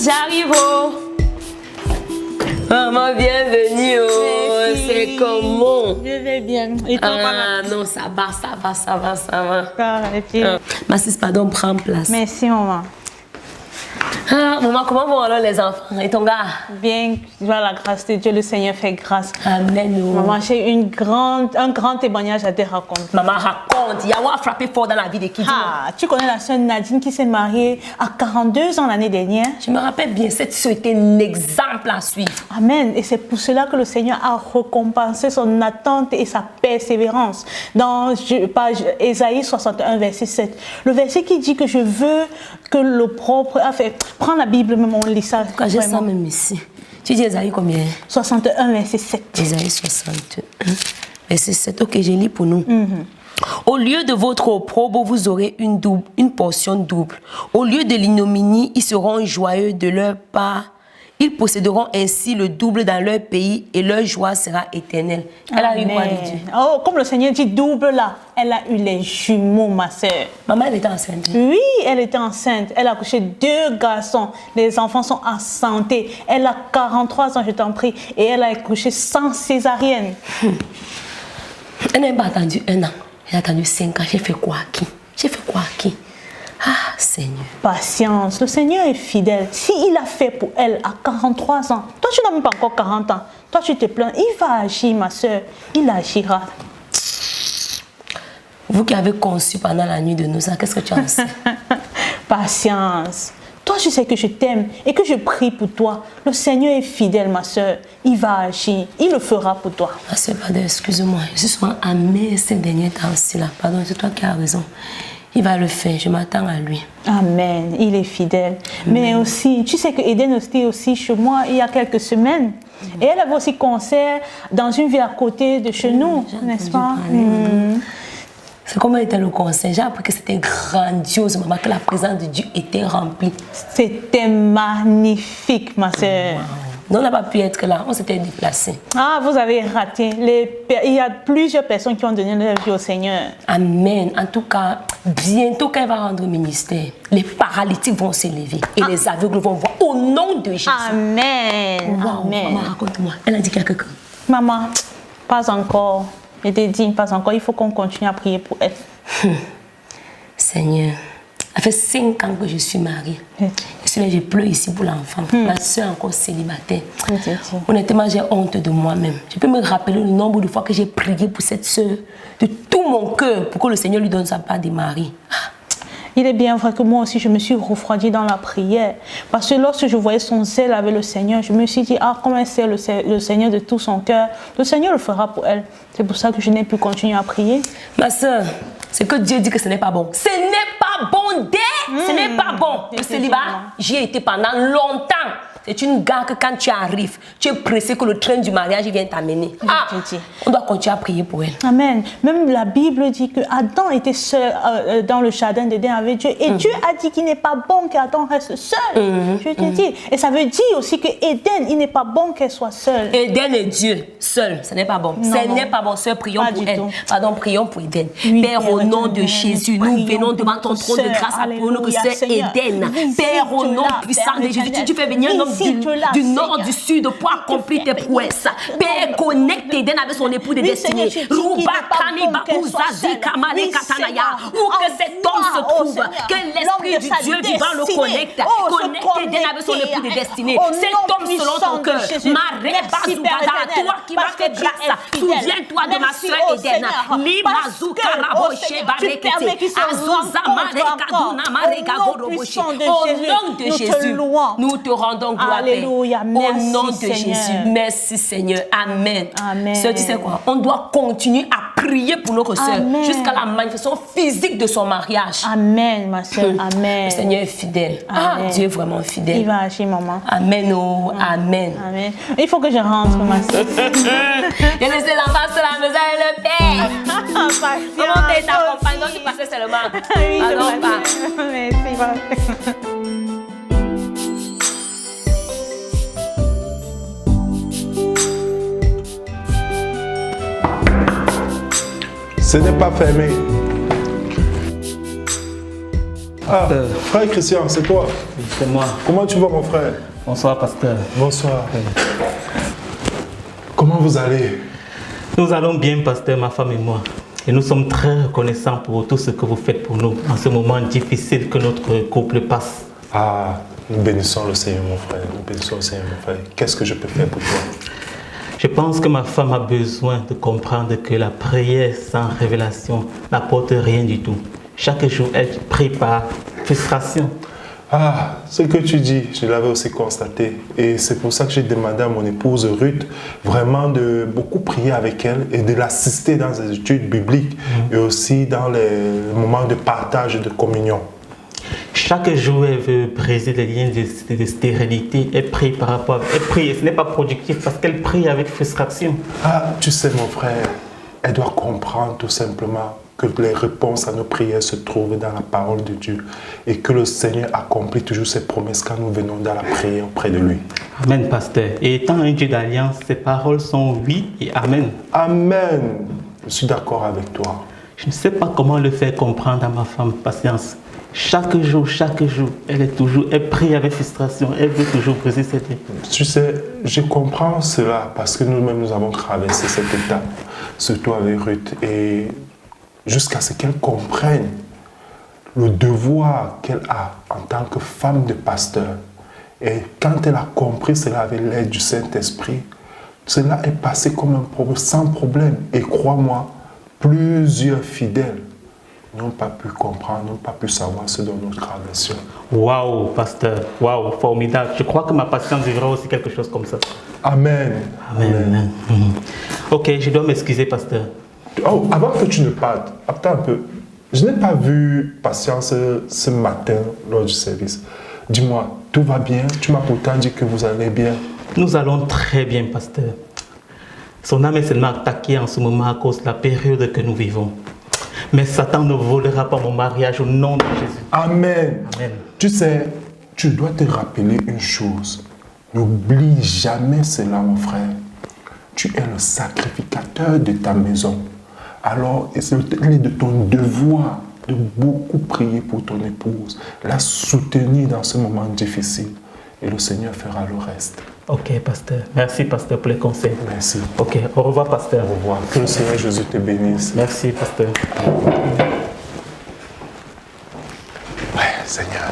j'arrive. Maman, bienvenue. C'est comment? Je vais bien. Et toi, ah non, ça va. et puis... Ma sis, pardon, prends place. Merci, maman. Ah, maman, comment vont alors les enfants? Et ton gars? Bien, vois la grâce de Dieu, le Seigneur fait grâce. Amen. Maman, j'ai un grand témoignage à te raconter. Maman, raconte. Yahweh a frappé fort dans la vie de qui? Tu connais la sœur Nadine qui s'est mariée à 42 ans l'année dernière? Je me rappelle bien, cette sœur était un exemple à suivre. Amen. Et c'est pour cela que le Seigneur a récompensé son attente et sa persévérance. Dans Ésaïe 61, verset 7. Le verset qui dit que je veux que le propre... Prends la Bible, même on lit ça. J'ai ça même ici. Tu dis Ésaïe combien? 61, verset 7. Ésaïe 61, verset 7. Ok, je lis pour nous. Au lieu de votre opprobre, vous aurez une portion double. Au lieu de l'ignominie, ils seront joyeux de leur part. Ils posséderont ainsi le double dans leur pays et leur joie sera éternelle. Elle a eu quoi de Dieu? Oh, comme le Seigneur dit double là, elle a eu les jumeaux, ma sœur. Maman, elle était enceinte? Oui, elle était enceinte. Elle a accouché 2 garçons. Les enfants sont en santé. Elle a 43 ans, je t'en prie. Et elle a accouché sans césarienne. Elle n'a pas attendu 1 an. Elle a attendu 5 ans. J'ai fait quoi à qui? Ah, Seigneur. Patience. Le Seigneur est fidèle. S'il a fait pour elle à 43 ans, toi, tu n'as même pas encore 40 ans. Toi, tu te plains. Il va agir, ma soeur. Il agira. Vous qui avez conçu pendant la nuit de nos ans, qu'est-ce que tu en sais? Patience. Toi, je sais que je t'aime et que je prie pour toi. Le Seigneur est fidèle, ma soeur. Il va agir. Il le fera pour toi. Ma soeur, pardon, excuse-moi. Je suis souvent amère ces derniers temps-ci là. Pardon, c'est toi qui as raison. Il va le faire, je m'attends à lui. Amen, il est fidèle. Amen. Mais aussi, tu sais que Eden était aussi chez moi il y a quelques semaines. Et elle avait aussi concert dans une ville à côté de chez nous, n'est-ce pas? C'est comment était le concert? J'ai appris que c'était grandiose, maman, que la présence de Dieu était remplie. C'était magnifique, ma soeur. Wow. Non, on n'a pas pu être là, on s'était déplacé. Ah, vous avez raté. Il y a plusieurs personnes qui ont donné leur vie au Seigneur. Amen. En tout cas, bientôt quand elle va rendre au ministère, les paralytiques vont s'élever et les aveugles vont voir au nom de Jésus. Amen. Wow. Amen. Maman, raconte-moi. Elle a dit quelque chose. Maman, pas encore. Je t'ai dit, pas encore. Il faut qu'on continue à prier pour elle. Seigneur, ça fait 5 ans que je suis mariée. Je pleure ici pour l'enfant. Ma soeur est encore célibataire. Honnêtement, j'ai honte de moi-même. Je peux me rappeler le nombre de fois que j'ai prié pour cette soeur de tout mon cœur pour que le Seigneur lui donne sa part de mari. Il est bien vrai que moi aussi, je me suis refroidie dans la prière. Parce que lorsque je voyais son zèle avec le Seigneur, je me suis dit, ah, comme elle sait le Seigneur de tout son cœur, le Seigneur le fera pour elle. C'est pour ça que je n'ai pu continuer à prier. Ma soeur, c'est que Dieu dit que ce n'est pas bon. Ce n'est pas bon, ce n'est pas bon. Le célibat, j'y ai été pendant longtemps. C'est une gare que quand tu arrives, tu es pressé que le train du mariage vienne t'amener. Ah, on doit continuer à prier pour elle. Amen. Même la Bible dit que Adam était seul dans le jardin d'Éden avec Dieu. Et Dieu a dit qu'il n'est pas bon qu'Adam reste seul. Je te dis. Et ça veut dire aussi que Éden, il n'est pas bon qu'elle soit seule. Éden est Dieu seul. Ce n'est pas bon. Ce n'est pas bon. Sœur, prions pour elle. Pardon, prions pour Éden. Oui, Père, au nom de Jésus, nous venons devant ton trône de grâce pour nous que c'est Éden. Père, au nom puissant de Jésus, tu fais venir un homme du nord, du sud pour accomplir tes prouesses. Père, connecte Éden avec son époux de destinée. Où que cet homme se trouve, que l'esprit du Dieu vivant le connecte. Connecte Éden avec son époux de destinée. Cet homme selon ton cœur. Toi qui m'as fait grâce, souviens-toi de ma soeur Éden. Au nom de Jésus, nous te rendons gloire. Alléluia. Au nom de Jésus. Merci Seigneur. Amen. Sœur, tu sais quoi? On doit continuer à prier pour notre sœur jusqu'à la manifestation physique de son mariage. Amen, ma sœur. Amen. Le Seigneur est fidèle. Ah, Dieu est vraiment fidèle. Il va agir, maman. Amen. Oh, amen. Amen. Il faut que je rentre, ma sœur. J'ai laissé l'enfant sur la maison et le père. Comment t'es ta compagne? Donc tu passais seulement. Oui, pardon, pas. Merci. Ce n'est pas fermé. pasteur. Frère Christian, c'est toi? Oui, c'est moi. Comment tu vas, mon frère? Bonsoir, pasteur. Bonsoir. Oui. Comment vous allez? Nous allons bien, pasteur, ma femme et moi. Et nous sommes très reconnaissants pour tout ce que vous faites pour nous en ce moment difficile que notre couple passe. Ah, nous bénissons le Seigneur, mon frère. Nous bénissons le Seigneur, mon frère. Qu'est-ce que je peux faire pour toi? Je pense que ma femme a besoin de comprendre que la prière sans révélation n'apporte rien du tout. Chaque jour, elle prie par frustration. Ah, ce que tu dis, je l'avais aussi constaté. Et c'est pour ça que j'ai demandé à mon épouse Ruth vraiment de beaucoup prier avec elle et de l'assister dans ses études bibliques et aussi dans les moments de partage et de communion. Chaque jour, elle veut briser les liens de stérilité. Elle prie par rapport. Elle prie et ce n'est pas productif parce qu'elle prie avec frustration. Ah, tu sais, mon frère, elle doit comprendre tout simplement que les réponses à nos prières se trouvent dans la parole de Dieu et que le Seigneur accomplit toujours ses promesses quand nous venons dans la prière auprès de lui. Amen, pasteur. Et étant un Dieu d'alliance, ses paroles sont oui et amen. Amen. Je suis d'accord avec toi. Je ne sais pas comment le faire comprendre à ma femme, patience. Chaque jour, elle prie avec frustration, elle veut toujours briser cette étape. Tu sais, je comprends cela parce que nous-mêmes, nous avons traversé cette étape, surtout avec Ruth, et jusqu'à ce qu'elle comprenne le devoir qu'elle a en tant que femme de pasteur. Et quand elle a compris cela avec l'aide du Saint-Esprit, cela est passé comme un problème, sans problème. Et crois-moi, plusieurs fidèles n'ont pas pu comprendre, n'ont pas pu savoir ce dont nous traversons. Waouh, pasteur, waouh, formidable. Je crois que ma patience vivra aussi quelque chose comme ça. Amen. Amen. Ok, je dois m'excuser, pasteur. Oh, avant que tu ne partes, attends un peu. Je n'ai pas vu Patience ce matin lors du service. Dis-moi, tout va bien? Tu m'as pourtant dit que vous allez bien. Nous allons très bien, pasteur. Son âme est seulement attaquée en ce moment à cause de la période que nous vivons. Mais Satan ne volera pas mon mariage au nom de Jésus. Amen. Amen. Tu sais, tu dois te rappeler une chose. N'oublie jamais cela, mon frère. Tu es le sacrificateur de ta maison. Alors, il est de ton devoir de beaucoup prier pour ton épouse, la soutenir dans ce moment difficile. Et le Seigneur fera le reste. Ok, pasteur. Merci, pasteur, pour les conseils. Merci. Ok, au revoir, pasteur. Au revoir. Que le Seigneur Jésus te bénisse. Merci, pasteur. Ouais, Seigneur.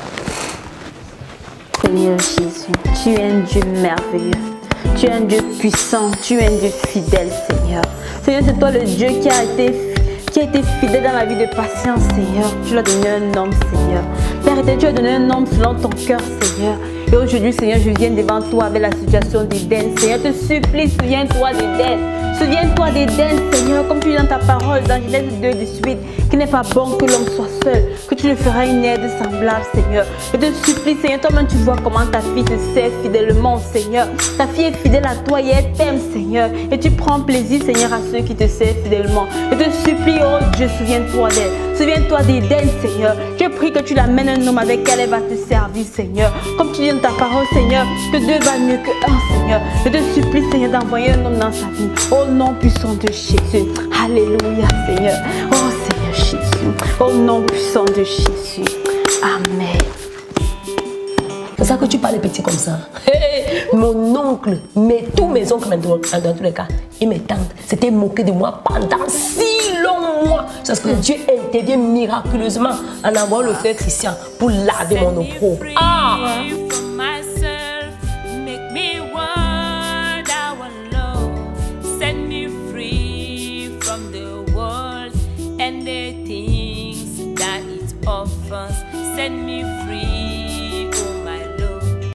Seigneur Jésus, tu es un Dieu merveilleux. Tu es un Dieu puissant, tu es un Dieu fidèle, Seigneur. Seigneur, c'est toi le Dieu qui a été fidèle dans la vie de Patience, Seigneur. Tu lui as donné un homme, Seigneur. Père, tu as donné un homme selon ton cœur, Seigneur. Et aujourd'hui, Seigneur, je viens devant toi avec la situation d'Éden. Seigneur, je te supplie, souviens-toi d'Éden. Souviens-toi d'Éden, Seigneur, comme tu dis dans ta parole, dans Genèse 2, 18, qu'il n'est pas bon que l'homme soit seul, que tu lui feras une aide semblable, Seigneur. Je te supplie, Seigneur, toi-même tu vois comment ta fille te sert fidèlement, Seigneur. Ta fille est fidèle à toi et elle t'aime, Seigneur. Et tu prends plaisir, Seigneur, à ceux qui te servent fidèlement. Je te supplie, oh Dieu, souviens-toi d'elle. Souviens-toi d'Éden, Seigneur. Je prie que tu l'amènes un homme avec qui elle va te servir, Seigneur. Comme tu dis dans ta parole, Seigneur, que deux valent mieux que un, Seigneur. Je te supplie, Seigneur, d'envoyer un homme dans sa vie. Au nom puissant de Jésus. Alléluia, Seigneur. Oh Seigneur Jésus. Au nom puissant de Jésus. Amen. C'est ça que tu parles petit comme ça. Mon oncle, mais tous mes oncles, dans tous les cas, et mes tantes, s'étaient moqués de moi pendant si longs mois. C'est parce que Dieu intervient miraculeusement en envoyant le frère Christian pour laver mon opprobre. Ah! And the things that it offers, set me free.